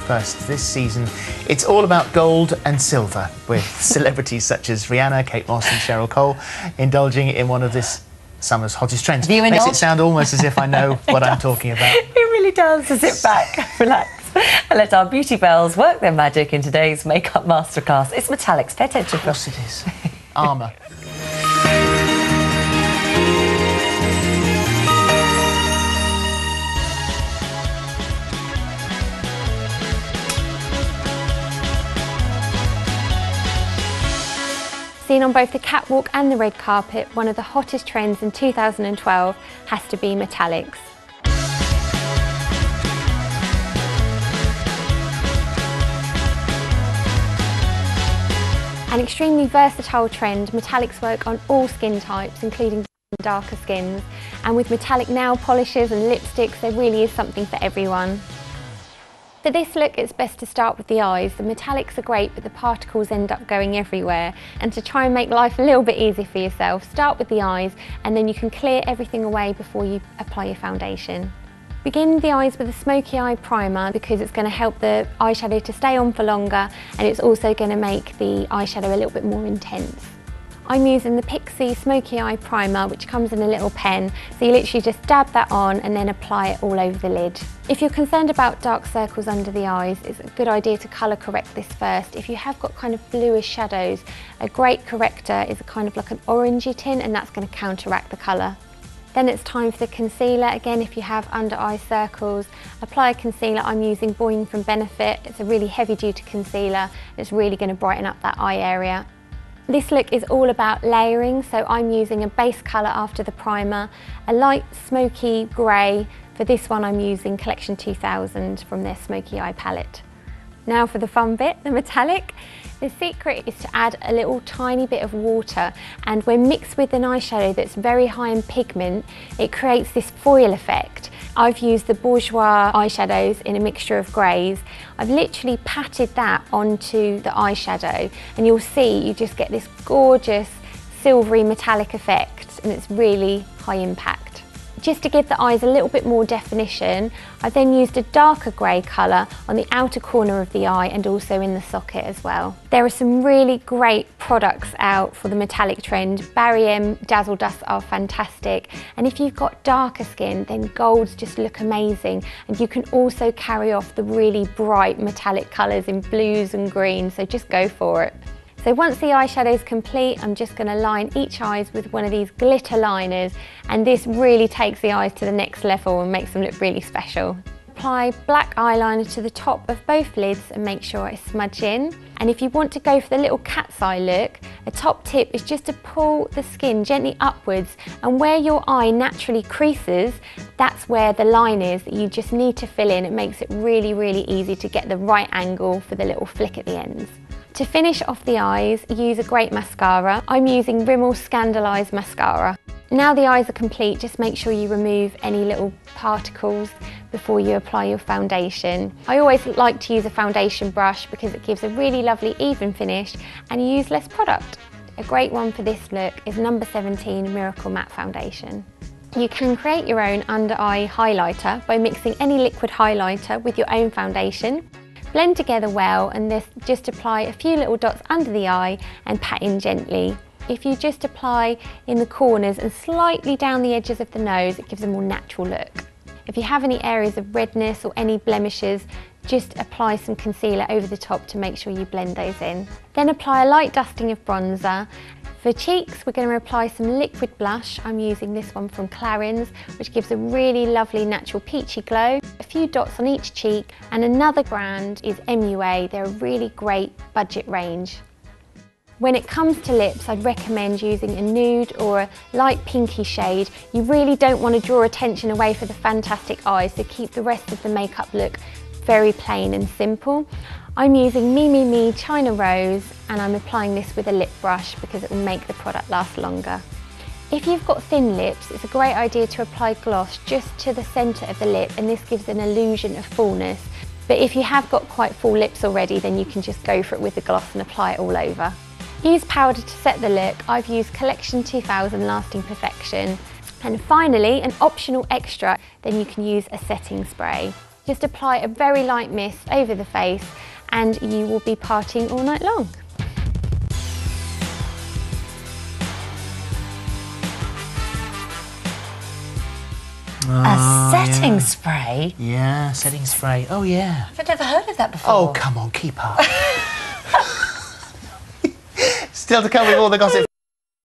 First this season, it's all about gold and silver, with celebrities such as Rihanna, Kate Moss and Cheryl Cole indulging in one of this summer's hottest trends. Makes it sound almost as if I know what I'm talking about. It really does. So sit back, relax, and let our beauty bells work their magic in today's makeup masterclass. It's Metallics. Pay attention. Of course it is. Armour. Seen on both the catwalk and the red carpet, one of the hottest trends in 2012 has to be metallics. An extremely versatile trend, metallics work on all skin types, including darker skins. And with metallic nail polishes and lipsticks, there really is something for everyone. For this look, it's best to start with the eyes. The metallics are great, but the particles end up going everywhere. And to try and make life a little bit easier for yourself, start with the eyes, and then you can clear everything away before you apply your foundation. Begin the eyes with a smoky eye primer because it's going to help the eyeshadow to stay on for longer, and it's also going to make the eyeshadow a little bit more intense. I'm using the Pixi Smoky Eye Primer, which comes in a little pen, so you literally just dab that on and then apply it all over the lid. If you're concerned about dark circles under the eyes, it's a good idea to colour correct this first. If you have got kind of bluish shadows, a great corrector is a kind of like an orangey tint, and that's going to counteract the colour. Then it's time for the concealer. Again, if you have under eye circles, apply a concealer. I'm using Boyne from Benefit. It's a really heavy duty concealer. It's really going to brighten up that eye area. This look is all about layering, so I'm using a base colour after the primer, a light smoky grey. For this one I'm using Collection 2000 from their Smoky Eye palette. Now for the fun bit, the metallic. The secret is to add a little tiny bit of water, and when mixed with an eyeshadow that's very high in pigment, it creates this foil effect. I've used the Bourjois eyeshadows in a mixture of greys. I've literally patted that onto the eyeshadow, and you'll see you just get this gorgeous silvery metallic effect, and it's really high impact. Just to give the eyes a little bit more definition, I then used a darker grey colour on the outer corner of the eye and also in the socket as well. There are some really great products out for the metallic trend. Barry M Dazzle Dust are fantastic, and if you've got darker skin, then golds just look amazing, and you can also carry off the really bright metallic colours in blues and greens, so just go for it. So once the eyeshadow is complete, I'm just going to line each eyes with one of these glitter liners, and this really takes the eyes to the next level and makes them look really special. Apply black eyeliner to the top of both lids and make sure I smudge in. And if you want to go for the little cat's eye look, a top tip is just to pull the skin gently upwards, and where your eye naturally creases, that's where the line is that you just need to fill in. It makes it really, really easy to get the right angle for the little flick at the ends. To finish off the eyes, use a great mascara. I'm using Rimmel Scandalise Mascara. Now the eyes are complete, just make sure you remove any little particles before you apply your foundation. I always like to use a foundation brush because it gives a really lovely even finish and you use less product. A great one for this look is number 17 Miracle Matte Foundation. You can create your own under eye highlighter by mixing any liquid highlighter with your own foundation. Blend together well, and just apply a few little dots under the eye and pat in gently. If you just apply in the corners and slightly down the edges of the nose, it gives a more natural look. If you have any areas of redness or any blemishes, just apply some concealer over the top to make sure you blend those in. Then apply a light dusting of bronzer. For cheeks, we're going to apply some liquid blush. I'm using this one from Clarins, which gives a really lovely natural peachy glow. A few dots on each cheek, and another brand is MUA. They're a really great budget range. When it comes to lips, I'd recommend using a nude or a light pinky shade. You really don't want to draw attention away from the fantastic eyes, so keep the rest of the makeup look very plain and simple. I'm using Me China Rose, and I'm applying this with a lip brush because it will make the product last longer. If you've got thin lips, it's a great idea to apply gloss just to the centre of the lip, and this gives an illusion of fullness. But if you have got quite full lips already, then you can just go for it with the gloss and apply it all over. Use powder to set the look. I've used Collection 2000 Lasting Perfection. And finally, an optional extra, then you can use a setting spray. Just apply a very light mist over the face and you will be partying all night long. A setting spray? Yeah, setting spray. Oh, yeah. I've never heard of that before. Oh, come on, keep up. Still to come with all the gossip.